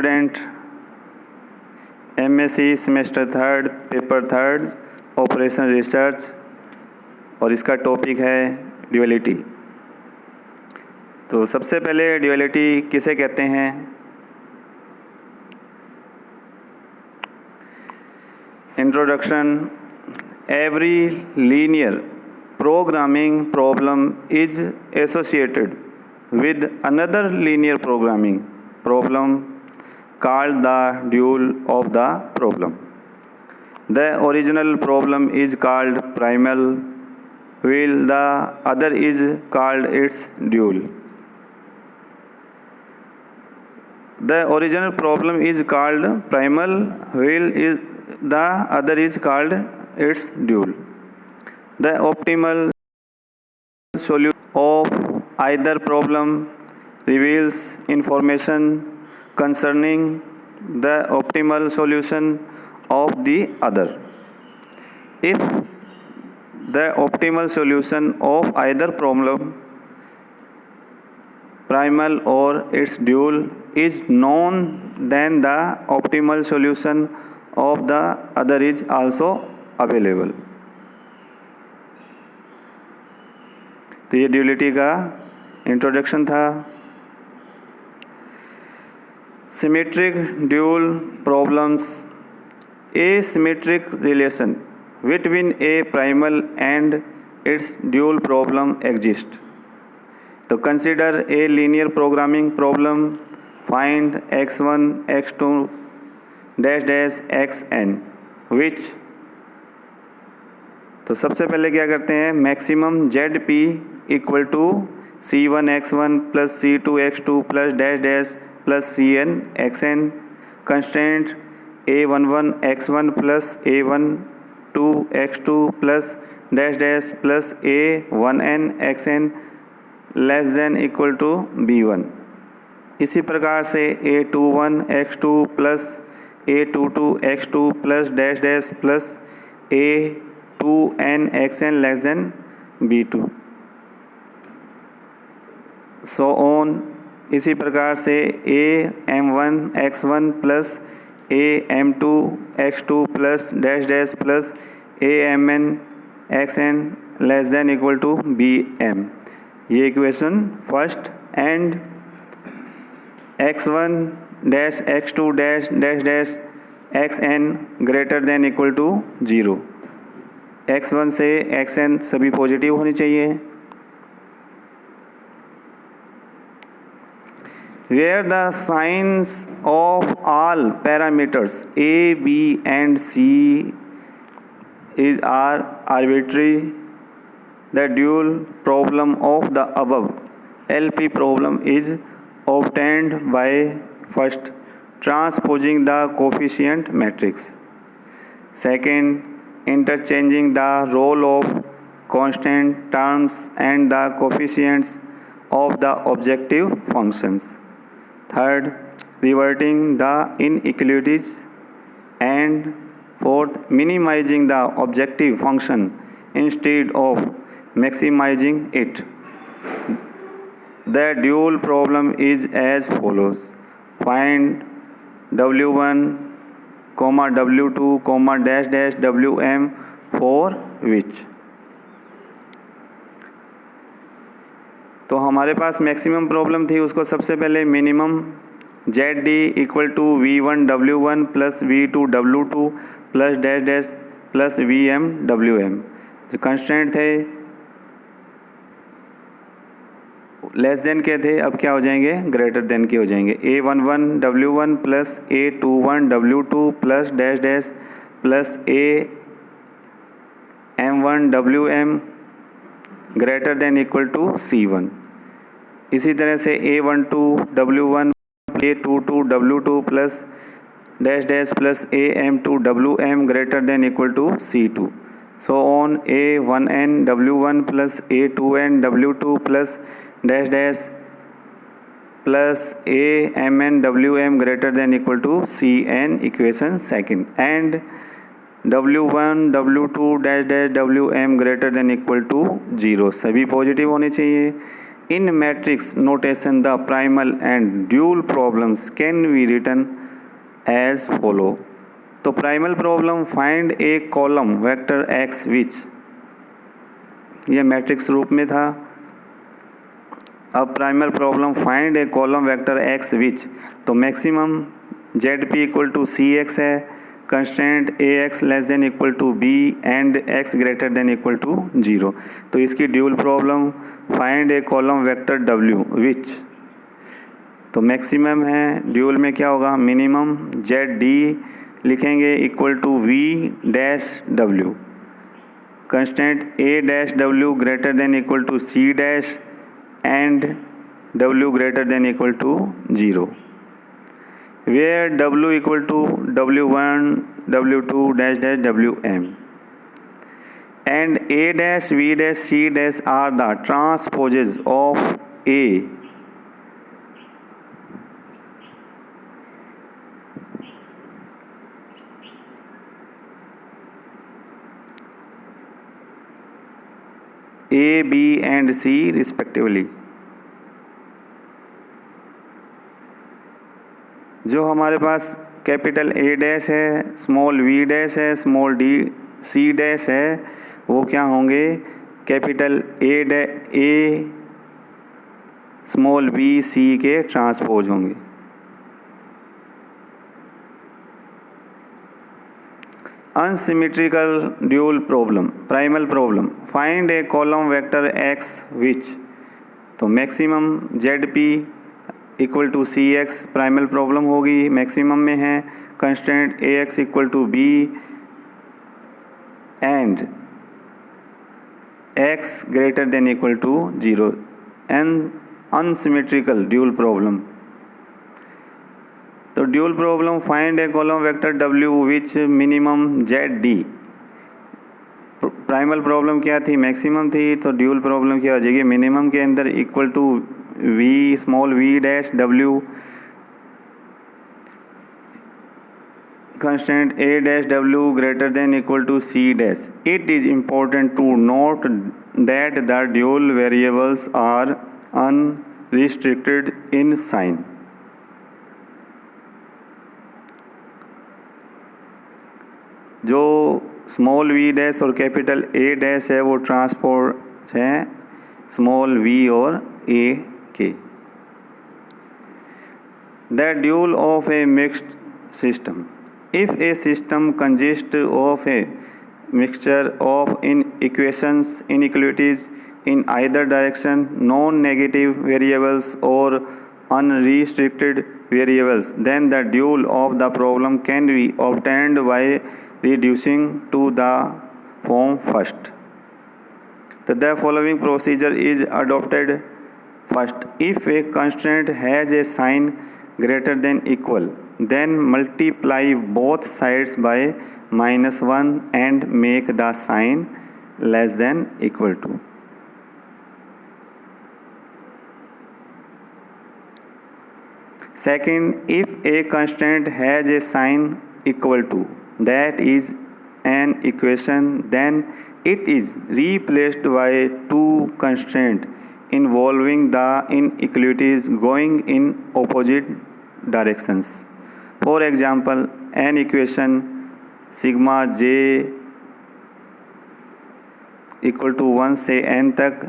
Student, MSc semester 3 paper 3 operation research, और इसका topic है ड्यूअलिटी। तो सबसे पहले ड्यूअलिटी किसे कहते हैं? Introduction. Every linear programming problem is associated with another linear programming problem called the dual of the problem. The original problem is called primal, while the other is called its dual. The original problem is called primal, while the other is called its dual. The optimal solution of either problem reveals information concerning the optimal solution of the other. If the optimal solution of either problem, primal or its dual, is known, then the optimal solution of the other is also available. तो ये duality का introduction था। Symmetric dual problems. Asymmetric relation between a primal and its dual problem exist. तो consider a linear programming problem, find x1 x2 dash dash xn which. तो सबसे पहले क्या करते हैं, maximum Z P equal to c1 x1 plus c2 x2 plus dash dash plus cn xn। Constant a11 x1 plus a12 x2 plus dash dash plus a1n xn less than equal to b1। इसी प्रकार से a21 x2 plus a22 x2 plus dash dash plus a2n xn less than b2, so on. इसी प्रकार से am1 x1 plus am2 x2 plus dash dash plus amn xn less than equal to bm। ये equation first. And x1 dash x2 dash dash dash xn greater than equal to 0। x1 से xn सभी positive होनी चाहिए। Where the signs of all parameters a, b and c are arbitrary, the dual problem of the above LP problem is obtained by first transposing the coefficient matrix, second interchanging the role of constant terms and the coefficients of the objective functions, third reverting the inequalities, and fourth minimizing the objective function instead of maximizing it. The dual problem is as follows. Find w1 comma w2 comma dash dash wm for which। तो हमारे पास maximum problem थी, उसको सबसे पहले minimum Z D equal to v1 w1 plus v2 w2 plus dash dash plus vm wm। जो constant थे less than के थे, अब क्या हो जाएंगे, ग्रेटर देन के हो जाएंगे। a11 w1 plus a21 w2 plus dash dash plus am1 wm greater than equal to c1। इसी तरह से a12 w1 a22 w2 plus dash dash plus am2 wm greater than equal to c2, so on a1n w1 plus a2n w2 plus dash dash plus amn wm greater than equal to cn, equation second. And w1 w2 dash dash wm greater than equal to 0, सभी positive होने चाहिए। In matrix notation, the primal and dual problems can be written as follow. तो primal problem find a column vector x which, ये matrix रूप में था. अब primal problem find a column vector x which, तो maximum ZP equal to CX है, constant AX less than equal to B and X greater than equal to 0. तो इसकी dual problem find a column vector W which, तो maximum है, dual में क्या होगा, minimum ZD लिखेंगे equal to V dash W, constant A dash W greater than equal to C dash and W greater than equal to 0, where W equal to W1, W2 dash dash Wm, and A dash, V dash, C dash are the transposes of A. A, B and C respectively. जो हमारे पास capital A dash है, small V dash है, small D C dash है, वो क्या होंगे, capital A small B C के ट्रांसपोज होंगे. Unsymmetrical dual problem, primal problem find a column vector x which, तो maximum ZP equal to CX primal problem होगी, maximum में है, constant AX equal to B and X greater than equal to 0. Unsymmetrical dual problem, तो dual problem find a column vector W which minimum ZD, primal problem क्या थी, maximum थी, तो dual problem क्या हो जाएगी, मिनिमम के अंदर equal to V small V dash W, constant A dash W greater than equal to C dash. It is important to note that the dual variables are unrestricted in sign. जो small V dash और capital A dash है वो transpose हैं small V और A के. The dual of a mixed system, if a system consist of a mixture of inequalities in either direction, non-negative variables or unrestricted variables, then the dual of the problem can be obtained by reducing to the form first. So the following procedure is adopted. First, if a constraint has a sign greater than equal, then multiply both sides by -1 and make the sign less than equal to. Second, if a constraint has a sign equal to, that is an equation, then it is replaced by two constraints involving the inequalities going in opposite directions. For example, an equation sigma j equal to 1 से n तक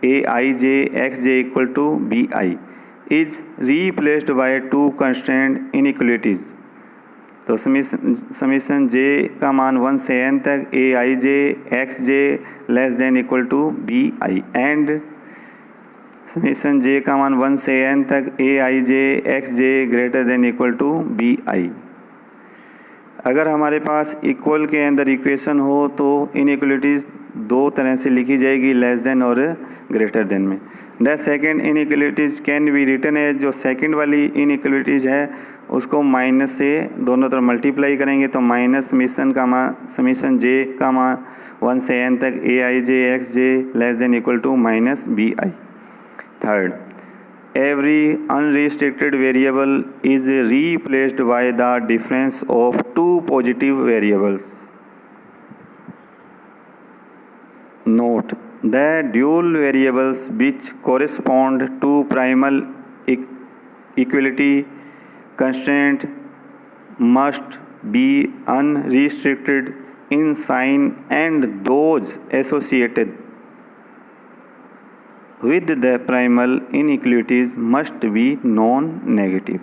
aij xj equal to bi is replaced by two constraint inequalities. तो summation j का मान 1 से n तक aij xj less than equal to bi and summation j का मान 1 से n तक aij xj greater than equal to bi. अगर हमारे पास इक्वल के अंदर इक्वेशन हो तो इनइक्वलिटीज़ दो तरह से लिखी जाएगी, लेस देन और ग्रेटर देन में. The second inequalities can be written है, जो सेकेंड वाली इनइक्वलिटीज़ है उसको माइनस से दोनों तरफ मल्टीप्लाई करेंगे तो माइनस समीशन जे का मान 1 से n तक aij xj less than equal to minus bi. Third, every unrestricted variable is replaced by the difference of two positive variables. Note, The dual variables which correspond to primal equality constraint must be unrestricted in sign, and those associated with the primal inequalities must be non-negative.